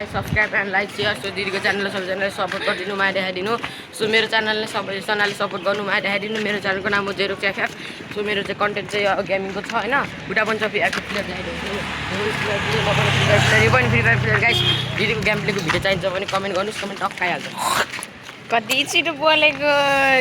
subscribe and like share so दिदीको च्यानललाई सबैजनाले सपोर्ट गरिदिनु माया देखाइदिनु सो मेरो च्यानलले सबैजनाले सपोर्ट गर्नु माया देखाइदिनु मेरो च्यानलको नाम हो जेरोक्स एफएफ सो मेरो चाहिँ कन्टेन्ट चाहिँ गेमिङको छ होइन बुढा पनि छ एफएफ प्लेयर यो पनि फ्री फायर प्लेयर गाइस दिदीको गेम प्लेको भिडियो चाहिन्छ भने कमेन्ट गर्नुहोस् कमेन्ट टक्काइहाल्छ कति छिटो बोलेको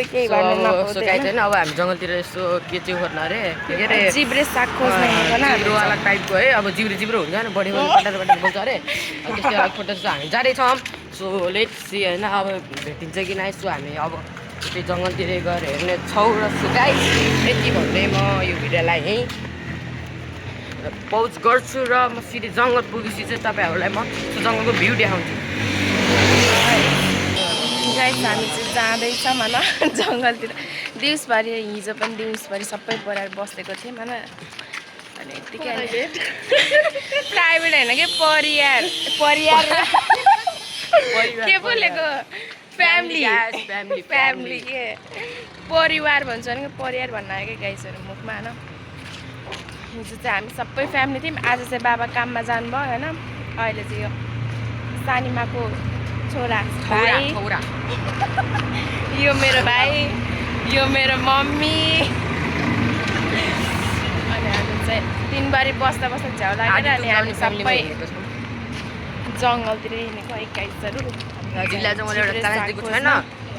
केही गर्नु सो गाइस होइन अब हामी जङ्गलतिर यसो के चाहिँ गर्नु अरे के अरे जिब्रे साग खोज्ने जिब्रोवाला टाइपको है अब जिब्रो हुन्छ होइन बढी बटार बोल्छ अरे त्यस्तै अलग फोटो चाहिँ हामी जाँदैछौँ सो लेट्स सी होइन अब भेटिन्छ कि नै सो हामी अब त्यो जङ्गलतिर गएर हेर्ने छौँ र सो गाइस यति भन्दै म यो भिडियोलाई यहीँ पौज गर्छु र म सिधै जङ्गल पुगेपछि चाहिँ तपाईँहरूलाई म त्यो जङ्गलको भ्यू देखाउँछु गाइस हामी चाहिँ जाँदैछौँ होइन जङ्गलतिर दिउँसभरि हिजो पनि दिउँसभरि सबै पढाएर बसेको थियौँ होइन अनि यत्तिकै प्राइभेट होइन कि परिवार के बोलेको फ्यामिली के परिवार भन्छ भने परिवार भन्न आयो कि गाइसहरू मुखमा होइन हिजो चाहिँ हामी सबै फ्यामिली थियौँ आज चाहिँ बाबा काममा जानुभयो होइन अहिले चाहिँ यो सानीमाको छोरा भाइ यो मेरो भाइ यो मेरो मम्मी अनि हामी चाहिँ दिनभरि बस्दा झ्याउ लागेर अनि हामी सबै जङ्गलतिर हिँडेको एक्काइसहरू जिल्ला चाहिँ मैले एउटा च्यालेन्ज दिएको छैन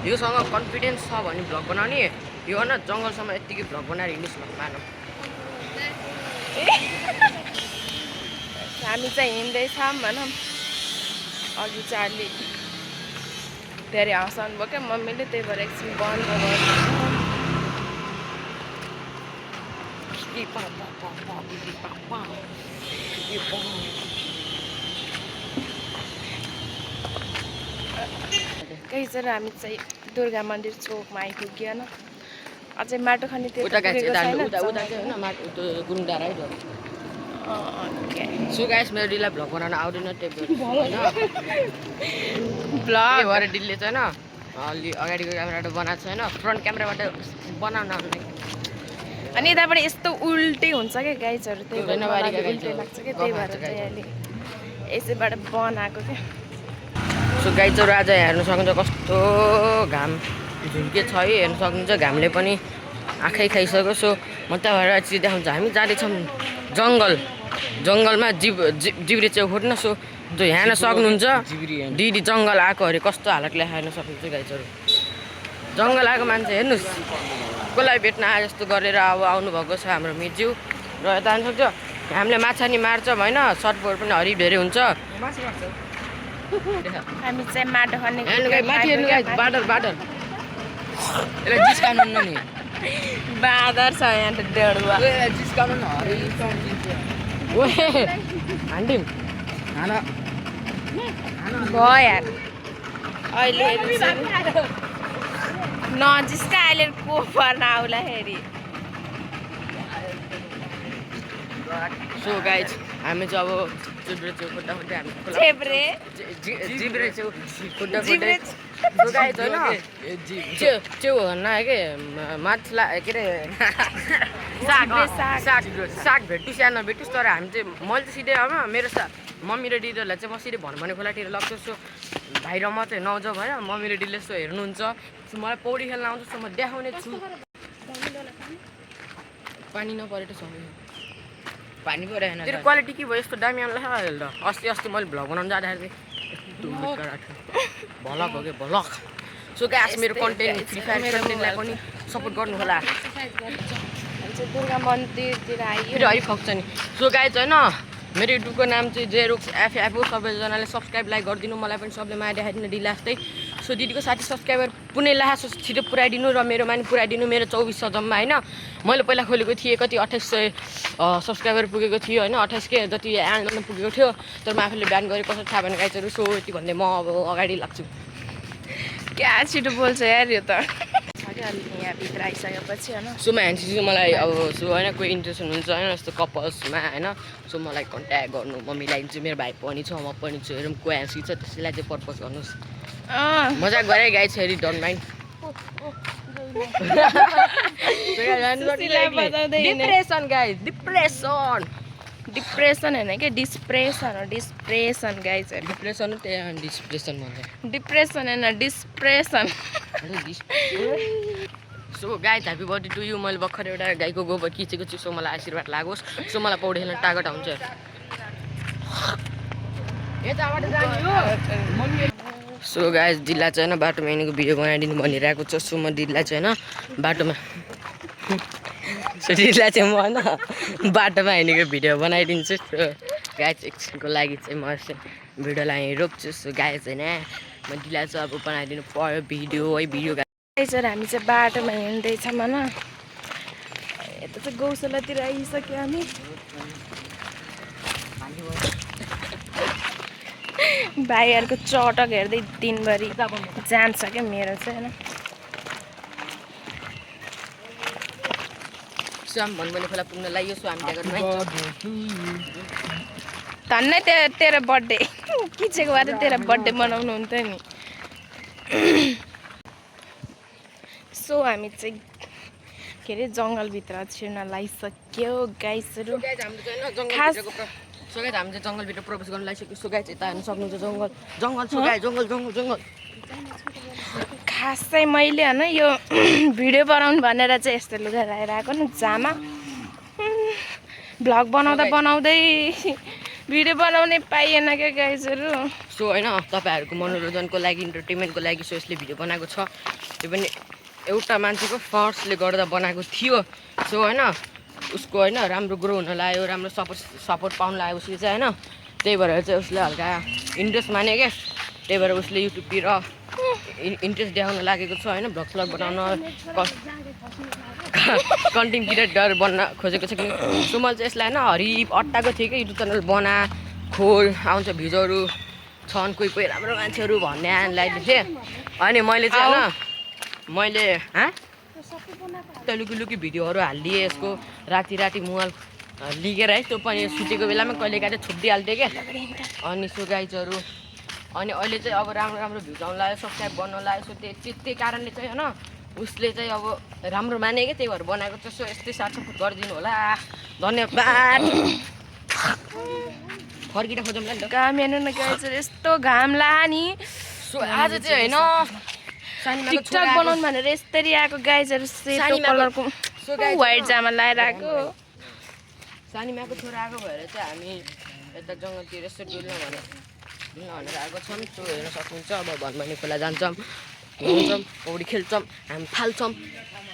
योसँग कन्फिडेन्स छ भने भ्लग बनाउने यो होइन जङ्गलसम्म यत्तिकै भ्लग बनाएर हिँड्नुहोस् न मानव हामी चाहिँ हिँड्दैछौँ भनौँ अघि चाहिँ अलि धेरै हँसाउनु भयो क्या मम्मीले त्यही भएर एकछिन बन्द केही चाहिँ हामी चाहिँ दुर्गा मन्दिर चोकमा आइपुग्यो होइन अझै माटो खनी त्यो सो गाइस मेरो डिललाई भ्लग बनाउन आउँदैन त्यही भ्लग भएर डिलले चाहिँ होइन अलि अगाडिको क्यामेराबाट बनाएको छ होइन फ्रन्ट क्यामेराबाट बनाउन आउँदैन अनि यताबाट यस्तो उल्टै हुन्छ क्या गाइजहरू त्यही भएर उल्टै लाग्छ क्या त्यही भएर चाहिँ अहिले यसैबाट बनाएको क्या सो गाइजहरू आज हेर्नु सक्नुहुन्छ कस्तो घाम झुल्के छ है हेर्नु सक्नुहुन्छ घामले पनि आँखै खाइसक्यो सो म त्यहाँबाट चिज देखाउँछ हामी जाँदैछौँ जङ्गलमा जिब्रे च्याउ खोज्न सो जो हेर्न सक्नुहुन्छ दिदी जङ्गल आएको अरे कस्तो हालतले हेर्न सक्नुहुन्छ गाइजहरू जङ्गल आएको मान्छे हेर्नुहोस् कसलाई भेट्न आए जस्तो गरेर अब आउनुभएको छ हाम्रो मिज्यू र यता जानु सक्छ हामीले माछा नि मार्छौँ होइन सर्टबोर्ड पनि हरिभेरी हुन्छ हामी चाहिँ माटो खन्ने बादर यसलाई जिस्काउनु नि बाँदर छ यहाँ त डेढुवा जिस्काउनु हान्डिम भयो यार अहिले नजिस्का अहिले को पर्न आउँदाखेरि सो गाइज हामी चाहिँ अब जिब्रे च्याउ खोज्दा खोज्दै हामी जिब्रे च्याउ खोज्दा खोज्दै गाइज होइन च्याउ भन्न के माछला के अरे साग भेट्नुहोस् या नभेट्नुहोस् तर हामी चाहिँ मैले चाहिँ सिधै अब मेरो मम्मी र दिदीहरूलाई चाहिँ म सिधै भन्ने खोलातिर लग्छु सो भाइ र म चाहिँ नजाउँ होइन मम्मी र दिदीले यसो हेर्नुहुन्छ सो मलाई पौडी खेल्न आउँछ सो म देखाउने छु पानी नपरेर सबै पानी परेन त्यो क्वालिटी के भयो यस्तो दामी आउनु लाग्यो त अस्ति मैले भ्लग बनाउनु जाँदाखेरि भलक हो कि भलक सो गाइस मेरो कन्टेन्ट फ्री फायर कन्टेन्टलाई पनि सपोर्ट गर्नु होला दुर्गा मन्दिरतिर आइयो फेरि हरिफक्छ नि सो गाइस होइन मेरो युट्युबको नाम चाहिँ जेरोक्स एफएफ हो सबैजनाले सब्सक्राइब लाइक गरिदिनु मलाई पनि सबले माया देखाइदिनु दिला जस्तै सो दिदीको साथी सब्सक्राइबर पुनै लाहा सो छिटो पुऱ्याइदिनु र मेरो मानि पुऱ्याइदिनु मेरो 2400 जम्मा होइन मैले पहिला खोलेको थिएँ कति 2800 सब्सक्राइबर पुगेको थियो होइन 28K जति एन्डमा पुगेको थियो तर म आफूले बिहान गरेँ कसरी थाहा भएन गाइजहरू सो यति भन्दै म अब अगाडि लाग्छु क्या छिटो बोल्छ यार यो त यहाँभित्र आइसकेपछि होइन सोमा हेर्नु मलाई अब सो होइन कोही इन्ट्रेस्ट हुनुहुन्छ होइन यस्तो कपल्समा होइन सो मलाई कन्ट्याक्ट गर्नु म मिलाइदिन्छु मेरो भाइ पनि छ म पनि छु हेरौँ को ह्यान्सी छ त्यसैलाई चाहिँ पर्पज गर्नुहोस् मजाक गरेँ गाइस फेरि don't mind depression guys depression depression होइन क्या डिस्प्रेसन हो डिस्प्रेसन गाइजहरू डिप्रेसन हो त्यही डिस्प्रेसन भन्छ डिप्रेसन होइन डिस्प्रेसन सो गाई ह्याप्पी बर्थडे टु यु मैले भर्खर एउटा गाईको गोबर खिचेको छु सो मलाई आशीर्वाद लागोस् सो मलाई पौडी खेल्न टागट हुन्छ सो गाइस दिदीलाई चाहिँ होइन बाटोमा हिँडेको भिडियो बनाइदिनु भनिरहेको छ सो म दिदीलाई चाहिँ होइन बाटोमा सो दिदीलाई चाहिँ म होइन बाटोमा हिँडेको भिडियो बनाइदिन्छु सो गाइस एकछिनको लागि चाहिँ म भिडियोलाई रोक्छु सो गाइस होइन म दिदीलाई चाहिँ अब बनाइदिनु पर्यो भिडियो है भिडियो गाइजहरू हामी चाहिँ बाटोमा हिँड्दैछौँ होइन यता चाहिँ गौशालातिर आइसक्यो हामी भाइहरूको चटक हेर्दै दिनभरि जान्छ क्या मेरो चाहिँ होइन सो हामी भन्ने खोला पुग्न लाग्यो सो हामी धन्नै तेरो बर्थडे किचेको भएर तेरो बर्थडे मनाउनु हुन्थ्यो नि सो हामी चाहिँ के अरे जङ्गलभित्र छिर्न लागिसक्यो गाइसहरू खास सो गाइस हामी चाहिँ जङ्गलभित्र प्रवेश गर्न लागिसक्यो सो गाइस यता हेर्न सक्नुहुन्छ जङ्गल जङ्गल सो गाइस जङ्गल जङ्गल जङ्गल खास चाहिँ मैले होइन यो भिडियो बनाउनु भनेर चाहिँ यस्तो लुगा लगाएर आएको नि जामा भ्लग बनाउँदा बनाउँदै भिडियो बनाउनै पाइएन क्या गाइजहरू सो होइन तपाईँहरूको मनोरञ्जनको लागि इन्टरटेनमेन्टको लागि सो यसले भिडियो बनाएको छ त्यो पनि एउटा मान्छेको फर्स्टले गर्दा बनाएको थियो सो होइन उसको होइन राम्रो ग्रो हुन लाग्यो राम्रो सपोर्ट पाउनु लाग्यो उसले चाहिँ होइन त्यही भएर चाहिँ उसले हल्का इन्ट्रेस्ट मान्यो क्या त्यही भएर उसले युट्युबतिर इन्ट्रेस्ट देखाउन लागेको छ होइन भ्लग स्लग बनाउन कन्टेन्ट क्रिएटर बन्न खोजेको छ कि सो मैले चाहिँ यसलाई होइन हरिप अट्टाएको थिएँ कि युट्युब च्यानल बना खोल आउँछ भ्युजहरू छन् कोही कोही राम्रो मान्छेहरू भन्ने लगाइदिएको थिएँ अनि मैले चाहिँ होइन मैले लुकी लुकी भिडियोहरू हालिदिएँ यसको राति राति मोबाइल लिएर है त्यो पनि सुतेको बेलामा कहिले काहीँ छोडिदिइहाल्थेँ क्या अनि सो गाइजहरू अनि अहिले चाहिँ अब राम्रो राम्रो भ्युज आउनु लाग्यो सब्सक्राइब गर्नु लाग्यो सो त्यही कारणले चाहिँ होइन उसले चाहिँ अब राम्रो माने क्या त्यही भएर बनाएको छ सो यस्तै साथ सपोर्ट गरिदिनु होला धन्यवाद फर्किन खोजौँला नि त घाम हेर्नु न गाइजहरू यस्तो घाम ला नि सो आज चाहिँ होइन टिकटक बनाउनु भनेर यस्तरी आएको गाइजहरू सेतो कलरको व्हाइट जामा लगाएर आएको सानीमाको छोरा आएको भएर चाहिँ हामी यता जङ्गलतिर यसो डुल्न भनेर आएको छौँ सो हेर्न सक्नुहुन्छ अब भन्ने खोला जान्छौँ घुम्छौँ पौडी खेल्छौँ हामी फाल्छौँ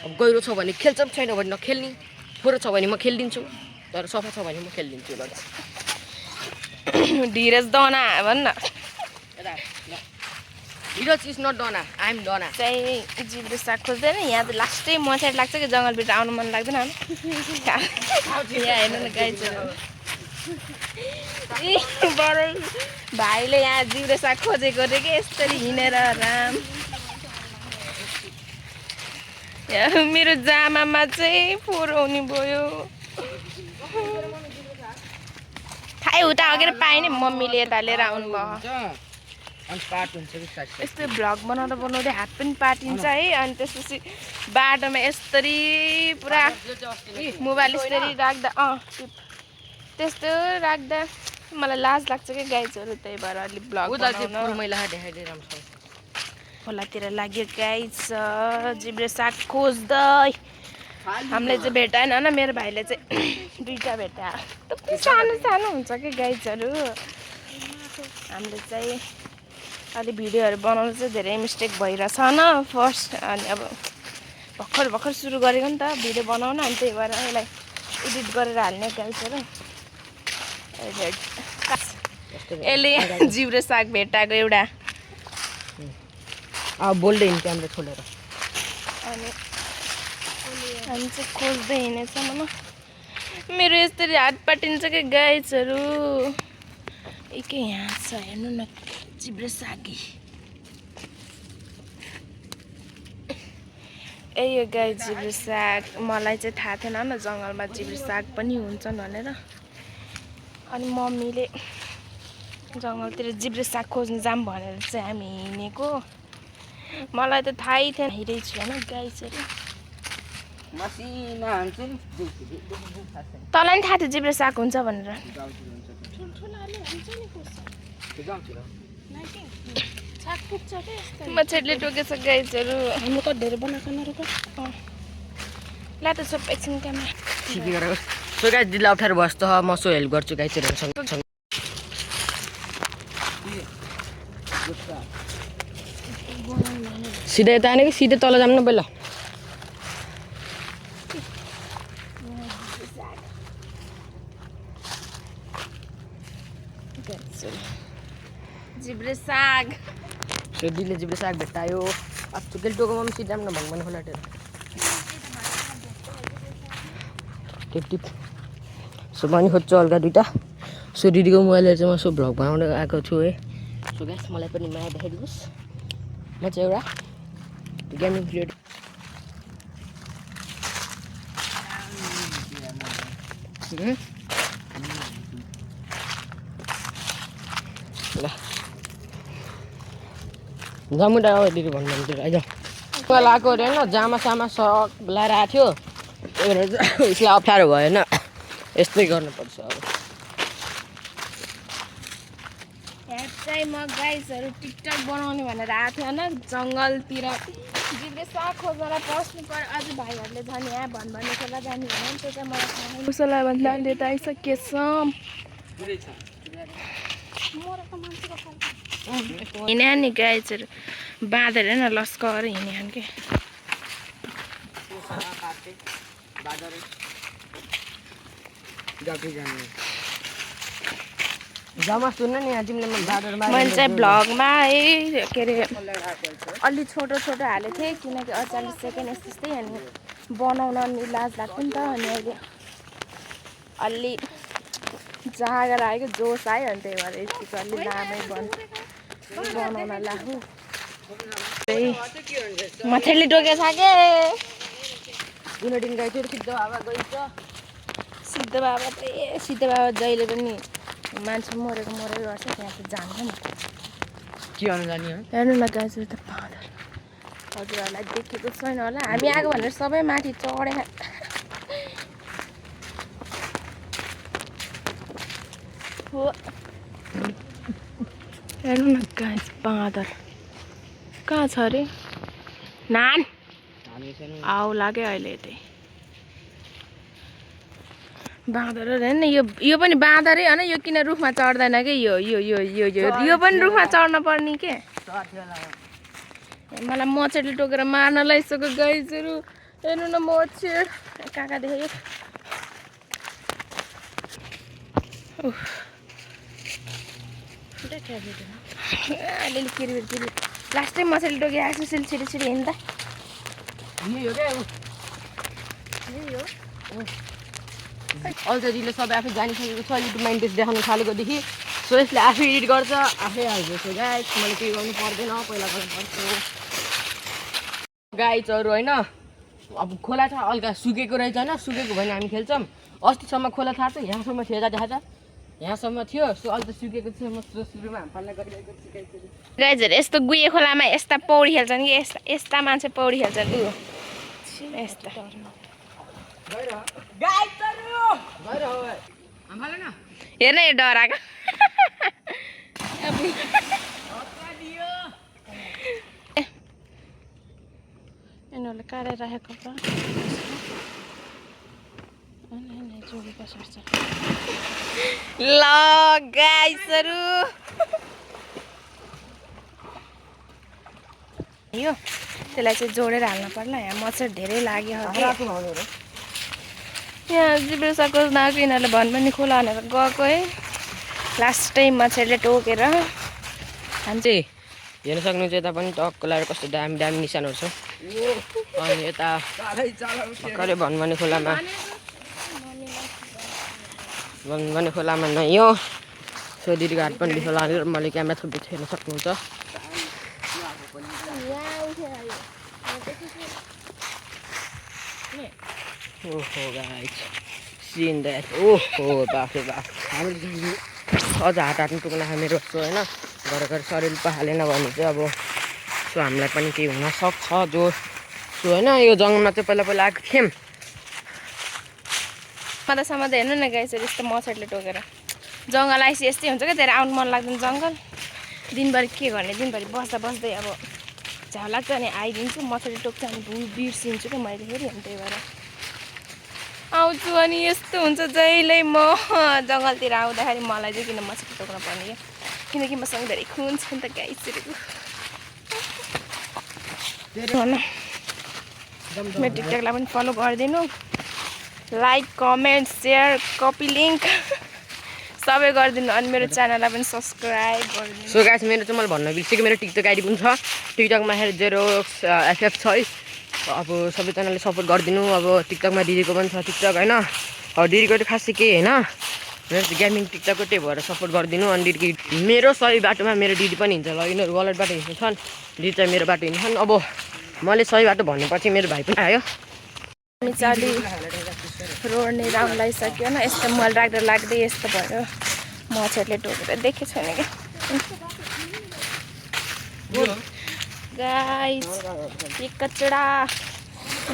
अब गहिरो छ भने खेल्छौँ छैन भने नखेल्ने फोहोर छ भने म खेलिदिन्छु तर सफा छ भने म खेलिदिन्छु ल धीरज दना भन्न धीरज इज नट डना आई एम डना चाहिँ जिब्रो साग खोज्दैन यहाँ त लास्टै मछाड लाग्छ कि जङ्गलभित्र आउनु मन लाग्दैन यहाँ हेर्नु न गाइजहरू बडो भाइले यहाँ जिब्रो साग खोजेको रे कि यसरी हिँडेर राम मेरो जामामा चाहिँ फोहोर हुने भयो थाहै उता अगेर पाएँ नि मम्मीले यता लिएर आउनुभयो यस्तै भ्लग बनाउँदा बनाउँदै हात पनि पाटिन्छ है अनि त्यसपछि बाटोमा यसरी पुरा मोबाइल यसरी राख्दा त्यस्तो राख्दा मलाई लाज लाग्छ क्या गाइजहरू त्यही भएर अलिक भ्लग खोलातिर लाग्यो गाइज जिब्रे साग खोज्दै हामीले चाहिँ भेटाएन होइन मेरो भाइले चाहिँ दुईवटा भेटायो सानो सानो हुन्छ कि गाइजहरू हामीले चाहिँ अलि भिडियोहरू बनाउनु चाहिँ धेरै मिस्टेक भइरहेछ होइन फर्स्ट अनि अब भर्खर सुरु गरेको नि त भिडियो बनाउन अनि त्यही भएर यसलाई एडिट गरेर हाल्ने गाइजहरू यसले जिब्रो साग भेटाएको एउटा बोल्दै हिँड्छ हाम्रो छोडेर अनि हामी चाहिँ खोज्दै हिँडेछौँ होइन मेरो यसरी हात पाटिन्छ कि गाइजहरू एकै यहाँ छ हेर्नु न जिब्रो सागी ए यो गाई जिब्रो साग मलाई चाहिँ थाहा थिएन न जङ्गलमा जिब्रो साग पनि हुन्छन् भनेर अनि मम्मीले जङ्गलतिर जिब्रो साग खोज्नु जाऊँ भनेर चाहिँ हामी हिँडेको मलाई त थाहै थिएन हिँडेको छु होइन गाइजहरू मसिना हुन्छ नि तँलाई नि थाहा थियो जिब्रे साग हुन्छ भनेर मच्छरले टोकेछ गाइजहरू हाम्रो कति धेरै बनाएको ल त सब एकछिन क्यामेरा ठिकै गरेको सो गाइस दिदीलाई अप्ठ्यारो भयो जस्तो म सो हेल्प गर्छु गाइजहरूसँग सिधै यता आने कि सिधै तल जाऊँ न पहिला जिब्रे साग सो दिदीले जिब्रे साग भेट्टायो अब गेल टोकोमा पनि सिधाम न भगवान् खोलाटेर टिप टिप सो पनि खोज्छु हल्का दुइटा सो दिदीको मोबाइलले चाहिँ म सो भ्लग बनाउँदै आएको छु है सो गाइस मलाई पनि माया देखाइदिनुहोस् म चाहिँ एउटा गेमिङ क्रिएटर ल जमुटा दिदी भन्नु आइज कल आएको अरे होइन जामा सामा सक लाएर आएको थियो त्यही भएर उसलाई अप्ठ्यारो भएन यस्तै गर्नुपर्छ अब चाहिँ म गाइसहरू टिकटक बनाउने भनेर आएको थियो होइन जङ्गलतिर जिब्रे साग खोज्नलाई पस्नु पर्यो अझ भाइहरूले झन् यहाँ भन्ने खोला जाने भने त्यो चाहिँ मलाई थाहा छैन उसलाई भन्दा त आइसकेछ हिँड्या नि गाइजहरू बाँधेर होइन लस्कर हिँड्या के मैले चाहिँ भ्लगमा है के अरे अलि छोटो छोटो हालेको थिएँ किनकि 48 सेकेन्ड यस्तै अनि बनाउन नि लाज लाग्थ्यो नि त अनि अहिले अलि जागर आयो जोस आयो अनि त्यही भएर यतिको अलि लामै बनाउन लाग्यो मच्छरले टोकेछ के सिद्ध बाबा त सिद्ध बाबा जहिले पनि मान्छे मरेको गर्छ त्यहाँ त जान्छ नि के गर्नु जाने हो हेर्नु न गाइजहरू त बाँदर हजुरहरूलाई देखेको छैन होला हामी आएको भनेर सबै माथि चढे हो हेर्नु न गाइज बाँदर कहाँ छ अरे नान आउ लाग्यो अहिले त्यही बाँदर हेर्नु यो पनि बाँदरै होइन यो किन रुखमा चढ्दैन कि यो पनि रुखमा चढ्न पर्ने के मलाई मच्छरले टोकेर मार्न लागिसक्यो गाइजहरू हेर्नु न मच्छर कहाँ देखेँ अलिअलि किरी लास्टै मच्छरले टोकिआएको छु छिटो छिटो हिँड्दा अल्छरीले सबै आफै जानिसकेको छ युट्युबमा इन्ट्रेस्ट देखाउनु थालेकोदेखि सो यसले आफै एडिट गर्छ आफै हाल्छ सो गाइस मैले केही गर्नु पर्दैन पहिला गर्नुपर्छ गाइजहरू होइन अब खोला छ हल्का सुकेको रहेछ होइन सुकेको भने हामी खेल्छौँ अस्तिसम्म खोला थाहा छ यहाँसम्म थियो देखाएको छ यहाँसम्म थियो सो अहिले त सुकेको थियो म सुरुमा हामपाल्ला गरिरहेको छु गाइजहरू यस्तो गुये खोलामा यस्ता पौडी खेल्छन् कि यस्ता मान्छे पौडी खेल्छन् यस्ता हेर्न यो डराएको यिनीहरूले काटेर राखेको ल गाइसहरू यो त्यसलाई चाहिँ जोडेर हाल्नु पर्ला यहाँ मच्छर धेरै लाग्यो यहाँ जिब्रे साग खोज्न आएको यिनीहरूले भन्नु खोला भनेर गएको है लास्ट टाइम मच्छरले टोकेर हामी चाहिँ हेर्न सक्नुहुन्छ यता पनि टक्क लगाएर कस्तो दामी दामी निशानहरू छ अनि यता भर्खरै भन्ने खोलामा नै यो सो दिदीको हात पनि दिखो लागेर मैले क्यामेरा थुप्रै हेर्न सक्नुहुन्छ ओहो गाइस सीन द्याट ओहो बाफरे बाफ हाम्रो अझ हात हाट्नु टुक्न मेरो जस्तो होइन घर शरीर पो हालेन भने चाहिँ अब सो हामीलाई पनि केही हुनसक्छ जो सो होइन यो जङ्गलमा चाहिँ पहिला आएको थियौँ समादा हेर्नु न गाइसहरू यस्तो मच्छरले टोकेर जङ्गल आइसी यस्तै हुन्छ क्या धेरै आउनु मन लाग्दैन जङ्गल दिनभरि के गर्ने दिनभरि बस्दा बस्दै अब झ्याउ लाग्छ अनि आइदिन्छु मच्छरले टोक्छ अनि बिर्सिन्छु क्या मैले फेरि अनि त्यही भएर आउँछु अनि यस्तो हुन्छ जहिले म जङ्गलतिर आउँदाखेरि मलाई चाहिँ किन मच्छरले टोक्न पर्ने क्या किनकि मसँग धेरै खुन छ नि त गाइसहरूको मेरो टिकटकलाई पनि फलो गरिदिनु like comment share copy link सबै गरिदिनु अनि मेरो च्यानललाई पनि सब्सक्राइब गरिदिनु सो गाइस मेरो चाहिँ मैले भन्न बिर्सेको मेरो टिकटक आइडी पनि छ टिकटकमा जेरोक्स एफएफ छ है अब सबैजनाले सपोर्ट गरिदिनु अब टिकटकमा दिदीको पनि छ टिकटक होइन अब दिदीको चाहिँ खासै केही होइन मेरो चाहिँ गेमिङ टिकटकको त्यही भएर सपोर्ट गरिदिनु अनि दिदी मेरो सही बाटोमा मेरो दिदी पनि हिँड्छ ल यिनीहरू गलत बाटो हिँड्नु छन् दिदी चाहिँ मेरो बाटो हिँड्छन् अब मैले सही बाटो भन्नुपर्छ मेरो भाइ पनि आयो हामी चाहिँ अलि रोड नै राउन्ड लगाइसक्यो होइन यस्तो मल लाग्दै यस्तो भयो मच्छरले टोकेर देखेको छैन क्या गाइस ये कचड़ा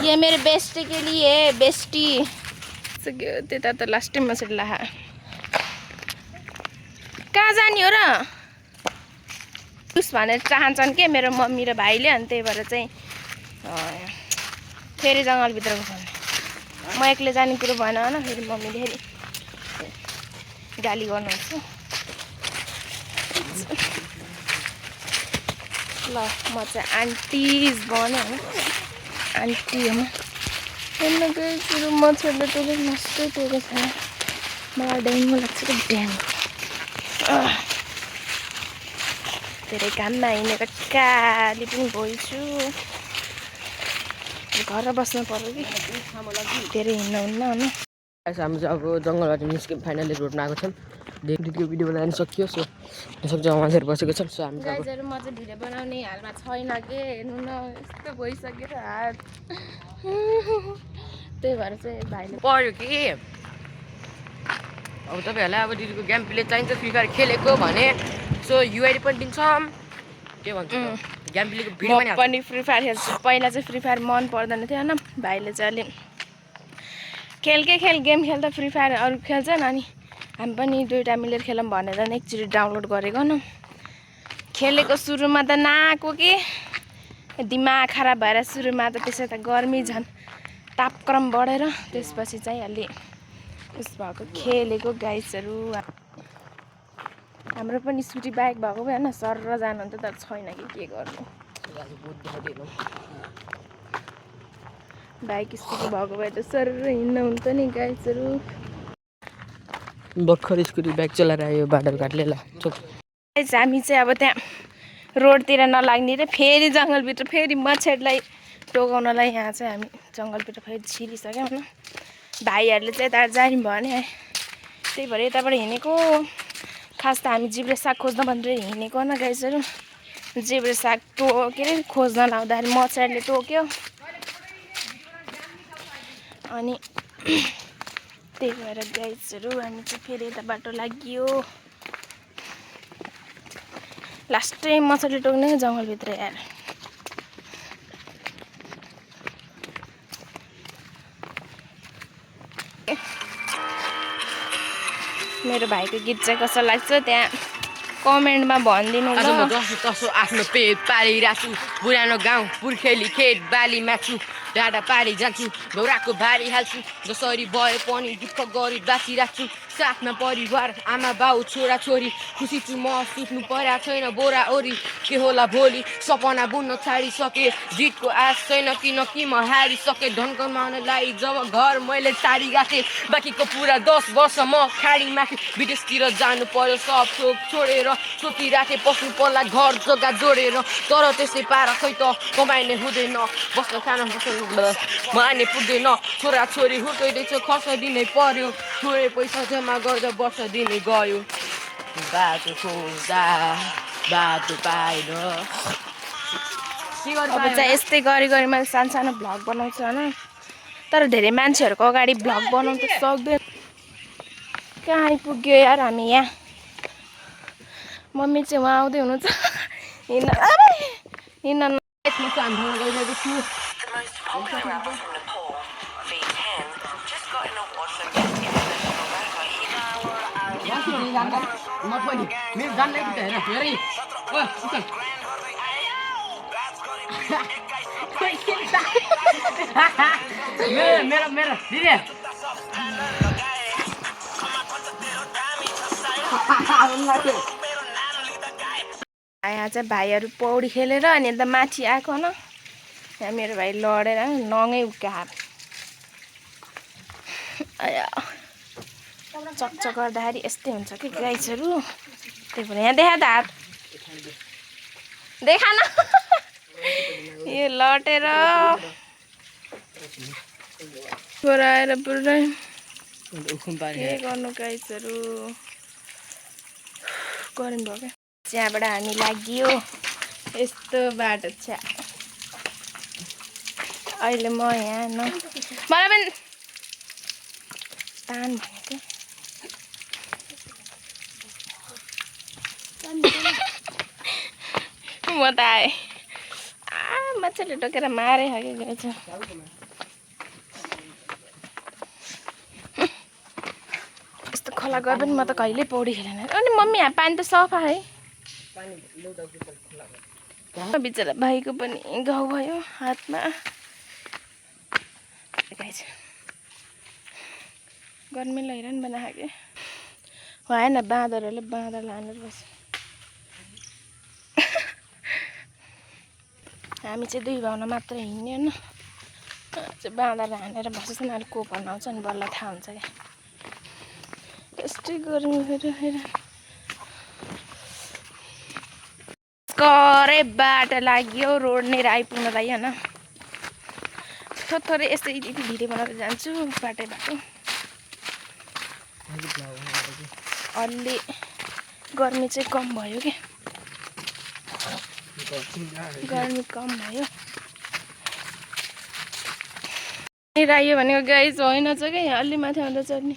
ये मेरे बेस्टी के लिए बेस्टी त्यता त लास्टै मच्छर लाहा कहाँ जाने हो र उस भनेर चाहन्छन् के मेरो मम्मी र भाइले अनि त्यही भएर चाहिँ फेरि जङ्गलभित्र घुसाउने म एक्लै जाने कुरो भएन होइन फेरि मम्मीले फेरि गाली गर्नुहुन्छ ल म चाहिँ आन्टिज बने होइन आन्टी होइन हेर्न गए कुरो मच्छरले टोकेर मस्तै टोकेको छ मलाई डेङ्गु लाग्छ कि डेङ्गु धेरै घाममा हिँडेको काली पनि भइछु घर बस्नु पर्यो कि धेरै हिँड्न हुन्न होइन हामी चाहिँ अब जङ्गलबाट निस्क्यौँ फाइनली रोडमा आएको छौँ दिदीको भिडियो बनाउनु सकियो सो सब जग्गा मान्छेहरू बसेको छन् सो हामी गाइजहरू म चाहिँ भिडियो बनाउने हालमा छैन के हेर्नु न यस्तो भइसक्यो हात त्यही भएर चाहिँ भाइले पऱ्यो कि अब तपाईँहरूलाई अब दिदीको गेम प्ले चाहिन्छ फ्री फायर खेलेको भने सो युआइडी पनि दिन्छौँ के भन्छ गेम प्लेको भिडियो पनि फ्री फायर खेल्छु पहिला चाहिँ फ्री फायर मन पर्दैन थियो होइन भाइले चाहिँ अलि खेल गेम खेल्दा फ्री फायर अरू खेल्छन् अनि हामी पनि दुईवटा मिलेर खेलौँ भनेर नि एकचोटि डाउनलोड गरेको न खेलेको सुरुमा त नआएको कि दिमाग खराब भएर सुरुमा त त्यसै त गर्मी झन् तापक्रम बढेर त्यसपछि चाहिँ अलि उस भएको खेलेको गाइसहरू हाम्रो पनि स्कुटी बाइक भएको भए होइन सर र जानु त तर छैन कि के गर्नु बाइक स्कुटी भएको भए त सर हिँड्न हुन्थ्यो नि गाइसहरू भर्खर स्कुटी बाइक चलाएर आयो बाटोघाटले ल हामी चाहिँ अब त्यहाँ रोडतिर नलाग्ने र फेरि जङ्गलभित्र फेरि मच्छरलाई टोकाउनलाई यहाँ चाहिँ हामी जङ्गलभित्र फेरि छिरिसक्यौँ होइन भाइहरूले चाहिँ यता जाने भने त्यही भएर यताबाट हिँडेको खास त हामी जिब्रे साग खोज्न भनेर हिँडेको न गाइसहरू जिब्रे साग के अरे खोज्न लाउँदाखेरि मच्छरले टोक्यो अनि त्यही भएर गाइजहरू हामी चाहिँ फेरि यता बाटो लाग्यो लास्टै मच्छरले टोक्ने जङ्गलभित्र यार मेरो भाइको गीत चाहिँ कस्तो लाग्छ त्यहाँ कमेन्टमा भनिदिनु ल तसो आफ्नो पेट पालिरहेको छु पुरानो गाउँ पुर्खेली खेत बाली माग्छु डाँडा पारी जान्छु ढोराको भारी हाल्छु जसरी भए पनि दुःख गरी बाँचिरहेको छु साथमा परिवार आमा बाउ छोरा छोरी खुसी छु म सुत्नु परेको छैन बोरा ओरी के होला भोलि सपना बुन्न छाडिसके जितको आश छैन किनकि म हारिसकेँ धन कमाउनलाई जब घर मैले टाढी राखेँ बाँकीको पुरा 10 वर्ष म खाडी माथि विदेशतिर जानु पर्यो सब थोक छोडेर सोचिराखेँ बस्नु पर्ला घर जग्गा जोडेर तर त्यसै पारा खै त कमाइने हुँदैन बस्न खान माने पुग्दैन छोरा छोरी हुर्काइँदैछ खर्च दिनै पर्यो थोरै पैसा जम्मा गर्दा वर्ष दिनै गयो बाटो खोज्दा बाटो पाएन अब चाहिँ यस्तै गरी मैले सानो भ्लग बनाउँछु होइन तर धेरै मान्छेहरूको अगाडि भ्लग बनाउनु त सक्दैन कहाँ आइपुग्यो यार हामी यहाँ मम्मी चाहिँ उहाँ आउँदै हुनुहुन्छ हिँड्न The most popular app from Nepal, V10, just got in a washing मेरो जान्नै त हेर हेरै ओ उता मेरो मेरो दिदी यहाँ चाहिँ भाइहरू पौडी खेलेर अनि अन्त माथि आएको न यहाँ मेरो भाइ लडेर नङै उक्का हात आया चकचक गर्दाखेरि यस्तै हुन्छ कि गाइसहरू त्यही भएर यहाँ देखा त हात देखा न यो लटेर पुऱ्याएर पुरै के गर्नु गाइसहरू गर्नु भयो क्या त्यहाँबाट हामी लाग्यो यस्तो बाटो छ अहिले म यहाँ न मलाई पनि तान भनेको म त आएँ मान्छेले टोकेर मारे खायो गएछ यस्तो खोला गए पनि म त कहिल्यै पौडी खेलेन अनि मम्मी यहाँ पानी त सफा है बिचरा भाइको पनि घाउ भयो हातमा गर्मी लैरहनु बनाएको भएन बाँदरहरूले बाँदर लानु बस्छ हामी चाहिँ दुई भाउना मात्र हिँड्ने होइन चाहिँ बाँदर हानेर बस्छ नि अलिक को बनाउँछ नि बल्ल थाहा हुन्छ क्या यस्तै गर्मी भएर करै बाटो लाग्यो रोड नै आइपुग्नलाई होइन थोरै यस्तै यति भिडियो बनाएर जान्छु बाटो अलि गर्मी चाहिँ कम भयो क्या गर्मी कम भयो आयो भनेको गाई होइन चाहिँ क्या अलि माथि आउँदा चढ्ने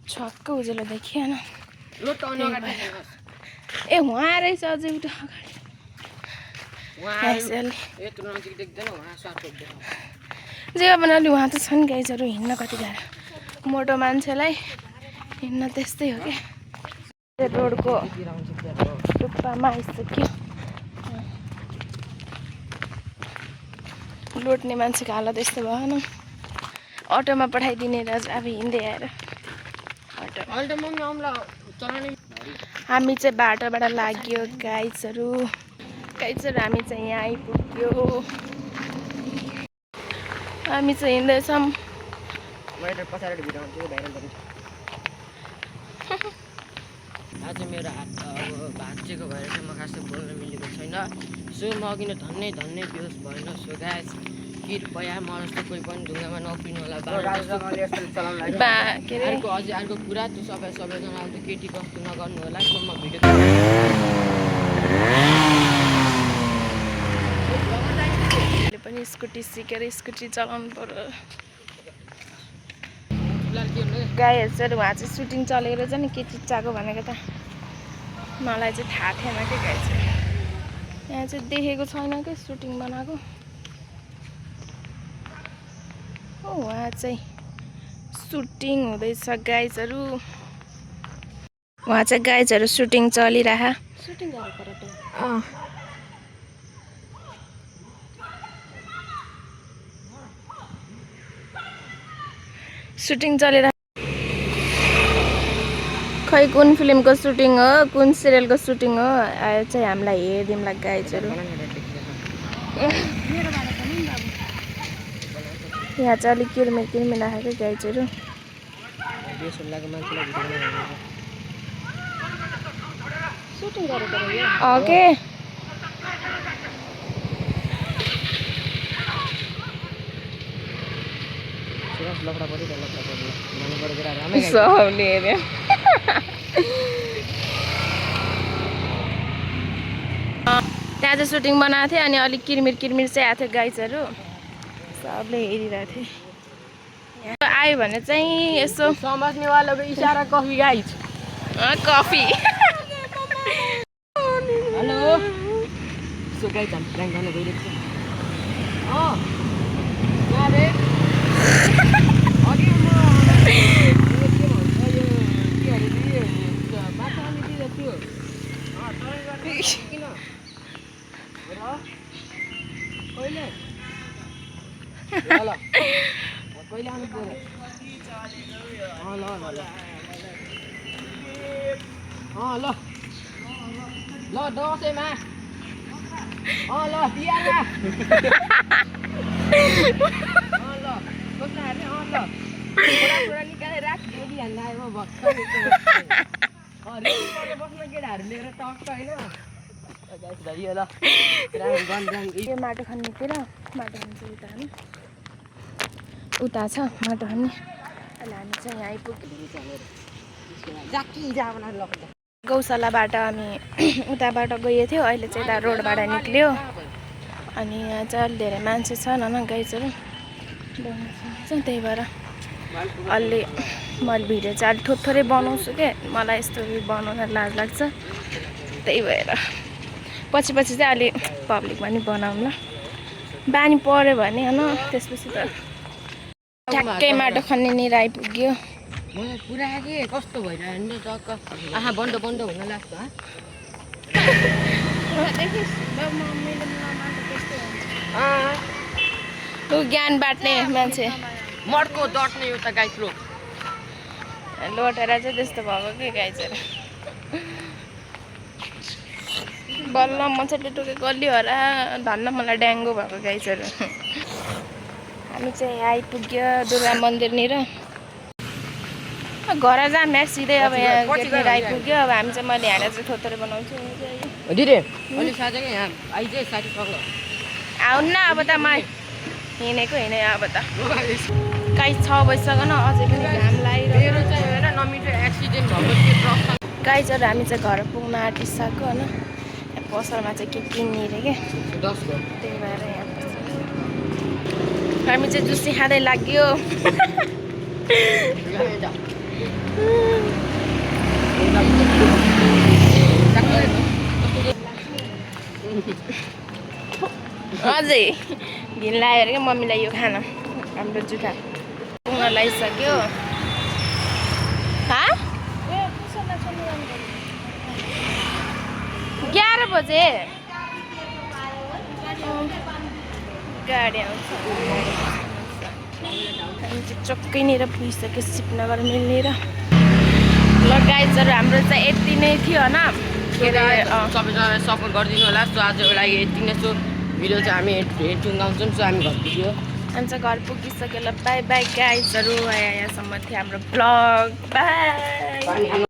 छक्क उजेलो देखिएन ए उहाँ रहेछ अझै उठ्यो जे पनि अलि उहाँ त छ नि गाइजहरू हिँड्न कति गाह्रो मोटो मान्छेलाई हिँड्न त्यस्तै हो क्या रोडको टुप्पामा आइसक्यो लुट्ने मान्छेको हालत यस्तो भएन अटोमा पठाइदिने र अब हिँड्दै आएर हामी चाहिँ बाटोबाट लाग्यो गाइजहरू हामी चाहिँ यहाँ आइपुग्यो हामी चाहिँ हिँड्दैछौँ आज मेरो हात अब भाँचिएको भएर चाहिँ म खासै बोल्न मिलेको छैन सो म अघि नै धन्नै बेहोस भएन सो गाइस कृपया म जस्तो कोही पनि ढुङ्गामा नपिनु होला अर्को कुरा त्यो सबैजना अब केटी कस्तो नगर्नु होला सो म भिडियो पनि स्कुटी सिकेर स्कुटी चलाउनु पर्यो गाईहरू उहाँ चाहिँ सुटिङ चलेर चाहिँ नि के चिच्चाएको भनेको त मलाई चाहिँ थाहा थिएन कि गाई चाहिँ यहाँ चाहिँ देखेको छैन कि सुटिङ बनाएको उहाँ चाहिँ सुटिङ हुँदैछ गाइजहरू उहाँ चाहिँ गाइजहरू सुटिङ चलिरह सुटिङ सुटिङ चलेर खै कुन फिल्मको सुटिङ हो कुन सिरियलको सुटिङ हो आयो चाहिँ हामीलाई हेरिदिउँला गाइजहरू यहाँ चाहिँ अलिक किर्मी राखेको गाइजहरू ओके सबले हेऱ्यो त्यहाँ चाहिँ सुटिङ बनाएको थिएँ अनि अलिक किरमिर चाहिँ आएको थियो गाइजहरू सबले हेरिरहेको थिएँ आयो भने चाहिँ यसो समझनेवालाको इशारा coffee guys coffee hello so guys हामी प्लान गर्न गइरहेको छ कहिले ल कहिले आउनु पर्यो ल ल ल ल ल दसैँमा ल तिहारमा ल बस्न हाल्ने ल छोरा निकालेर राख मोदी हाल्न आयो भर्खर बस्न केटाहरू लिएर टक्क होइन यो माटो खन्नेतिर माटो खन्छ उता हामी उता छ माटो खन्ने अहिले हामी चाहिँ यहाँ आइपुग्यो गौशालाबाट हामी उताबाट गएको थियो अहिले चाहिँ यता रोडबाट निक्ल्यो अनि यहाँ चाहिँ अलि धेरै मान्छे छन् होइन गाइजहरू त्यही भएर अलि मैले भिडियो चाहिँ अलिक थोरै बनाउँछु क्या मलाई यस्तो बनाउन लाज लाग्छ त्यही भएर पछि चाहिँ अलि पब्लिक पनि बनाउँला बानी पऱ्यो भने होइन त्यसपछि त ठ्याक्कै माटो खन्ने निर आइपुग्यो मलाई पुरा के कस्तो भइरह्यो नि टक्क आहा बन्द हुन लाग्छ लु ज्ञान बाँड्ने मान्छे मर्को डट्ने एउटा गाई लो लोटेर चाहिँ त्यस्तो भएको के गाई चाहिँ बल्ल मच्छरले टोकेको अलि होला धन्न मलाई डेङ्गु भएको गाइजहरू हामी चाहिँ आइपुग्यो दुर्गा मन्दिरनिर घर जाम यहाँ सिधै अब यहाँ गेटनिर आइपुग्यो अब हामी चाहिँ मैले हालेर चाहिँ थोत्रै बनाउँछु दिदी अलि साझा यहाँ आइज साथीसँग आउन्न अब त म हिँडेको हिँडे अब त गाई 6 बजिसक्यो न अझै पनि घाम लागिरहेको चाहिँ हेर नमिठो एक्सिडेन्ट भएको गाइजहरू हामी चाहिँ घर पुग्न आँटिसक्यो होइन पसलमा चाहिँ के किन्ने अरे क्या त्यही भएर यहाँ हामी चाहिँ जुसी खाँदै लाग्यो अझै घिन लाग्यो क्या मम्मीलाई यो खाना हाम्रो जुठा पुग्न लगाइसक्यो 11 बजे गाडी आउँछ हामी चाहिँ चक्कैनिर पुगिसक्यो सिपनगर मिल्नेर ल गाइजहरू हाम्रो चाहिँ यति नै थियो होइन के अरे सबैजनाले सपोर्ट गरिदिनु होला सो आजको लागि यति नै सो भिडियो चाहिँ हामी टुङ्गाउँछौँ सो हामी घर पुग्यो हामी चाहिँ घर पुगिसक्यो ल बाई बाई गाइजहरू यहाँसम्म थियो हाम्रो ब्लग बाई